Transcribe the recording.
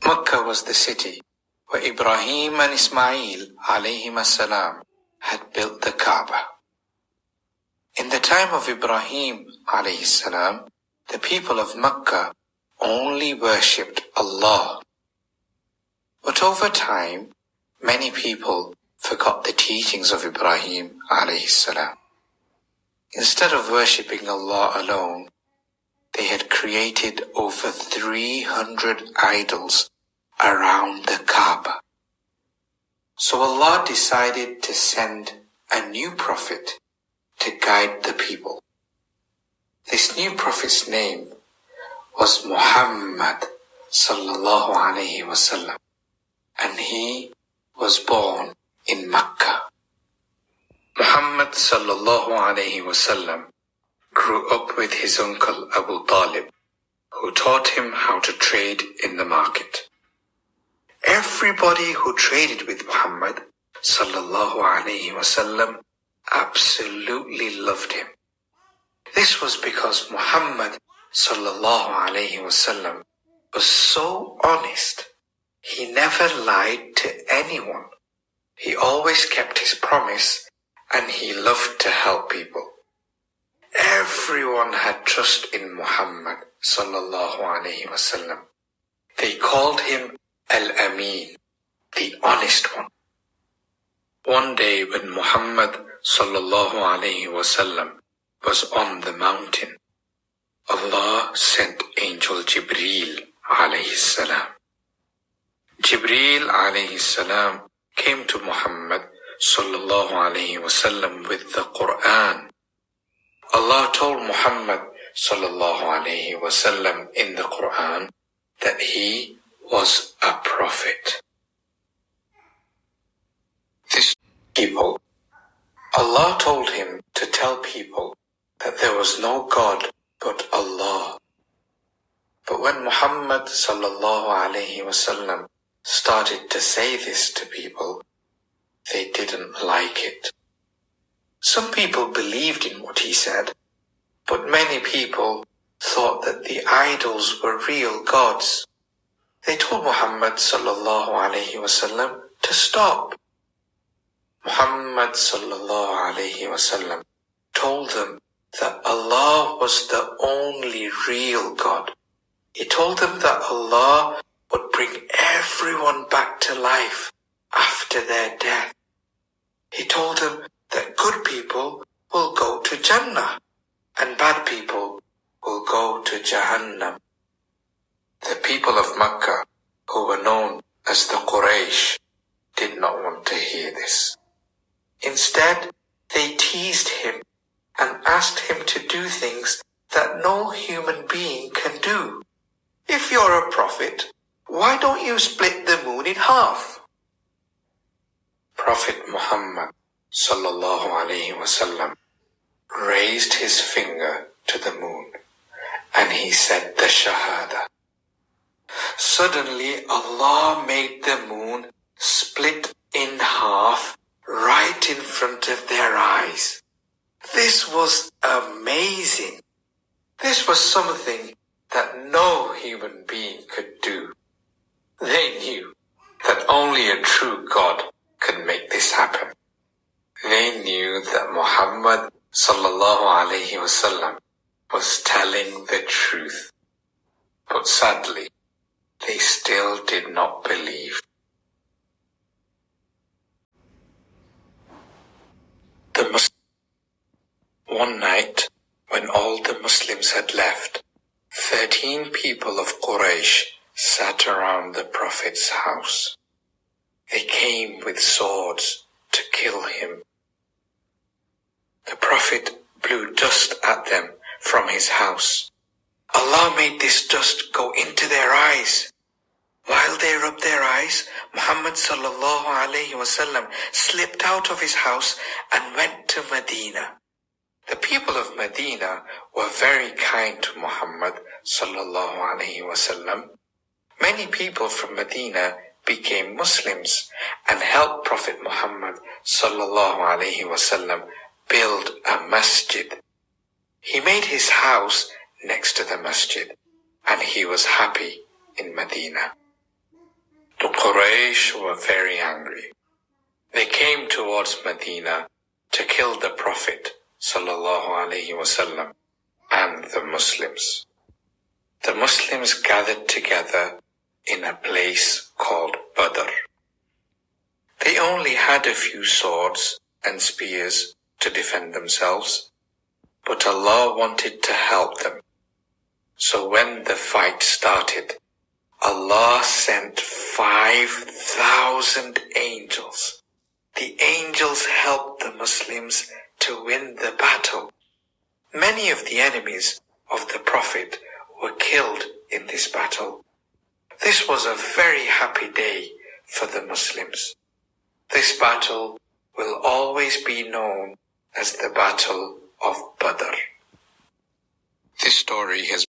Mecca was the city where Ibrahim and Ismail alayhim as-salam had built the Kaaba. In the time of Ibrahim alayhi salam, the people of Mecca only worshipped Allah. But over time, many people forgot the teachings of Ibrahim alayhi salam. Instead of worshipping Allah alone, they had created over 300 idols around the Kaaba. So Allah decided to send a new prophet to guide the people. This new prophet's name was Muhammad sallallahu alayhi wasallam, and he was born in Mecca. Muhammad sallallahu alayhi wasallam grew up with his uncle Abu Talib, who taught him how to trade in the market. Everybody who traded with Muhammad sallallahu alayhi wasallam absolutely loved him. This was because Muhammad sallallahu alayhi wasallam was so honest. He never lied to anyone. He always kept his promise, and he loved to help people. Everyone had trust in Muhammad sallallahu alayhi wasallam. They called him Al-Amin, the honest one. One day when Muhammad sallallahu alayhi wasallam was on the mountain, Allah sent angel Jibreel alayhi salam. Jibreel alayhi salam came to Muhammad sallallahu alayhi wasallam with the Quran. Allah told Muhammad sallallahu alayhi wasallam in the Quran that he was a prophet. This people, Allah told him to tell people that there was no God but Allah. But when Muhammad sallallahu alayhi wasallam started to say this to people, they didn't like it. Some people believed in what he said, but many people thought that the idols were real gods. They told Muhammad sallallahu alayhi wasallam to stop. Muhammad sallallahu alayhi wasallam told them that Allah was the only real God. He told them that Allah would bring everyone back to life after their death. He told them that good people will go to Jannah and bad people will go to Jahannam. The people of Mecca, who were known as the Quraysh, did not want to hear this. Instead, they teased him and asked him to do things that no human being can do. If you're a prophet, why don't you split the moon in half? Prophet Muhammad sallallahu alayhi wasallam raised his finger to the moon and he said the Shahada. Suddenly Allah made the moon split in half right in front of their eyes. This was amazing. This was something that no human being could do. They knew that only a true God could make this happen. They knew that Muhammad sallallahu alayhi wasallam was telling the truth. But sadly, they still did not believe. One night, when all the Muslims had left, 13 people of Quraysh sat around the Prophet's house. They came with swords to kill him. The Prophet blew dust at them from his house. Allah made this dust go into their eyes. While they rubbed their eyes, Muhammad sallallahu alayhi wasallam slipped out of his house and went to Medina. The people of Medina were very kind to Muhammad sallallahu alayhi wasallam. Many people from Medina became Muslims and helped Prophet Muhammad sallallahu alayhi wasallam build a masjid. He made his house next to the masjid, and he was happy in Medina. Quraysh were very angry. They came towards Medina to kill the Prophet ﷺ and the Muslims. The Muslims gathered together in a place called Badr. They only had a few swords and spears to defend themselves, but Allah wanted to help them. So when the fight started, Allah sent 5,000 angels. The angels helped the Muslims to win the battle. Many of the enemies of the Prophet were killed in this battle. This was a very happy day for the Muslims. This battle will always be known as the Battle of Badr. This story has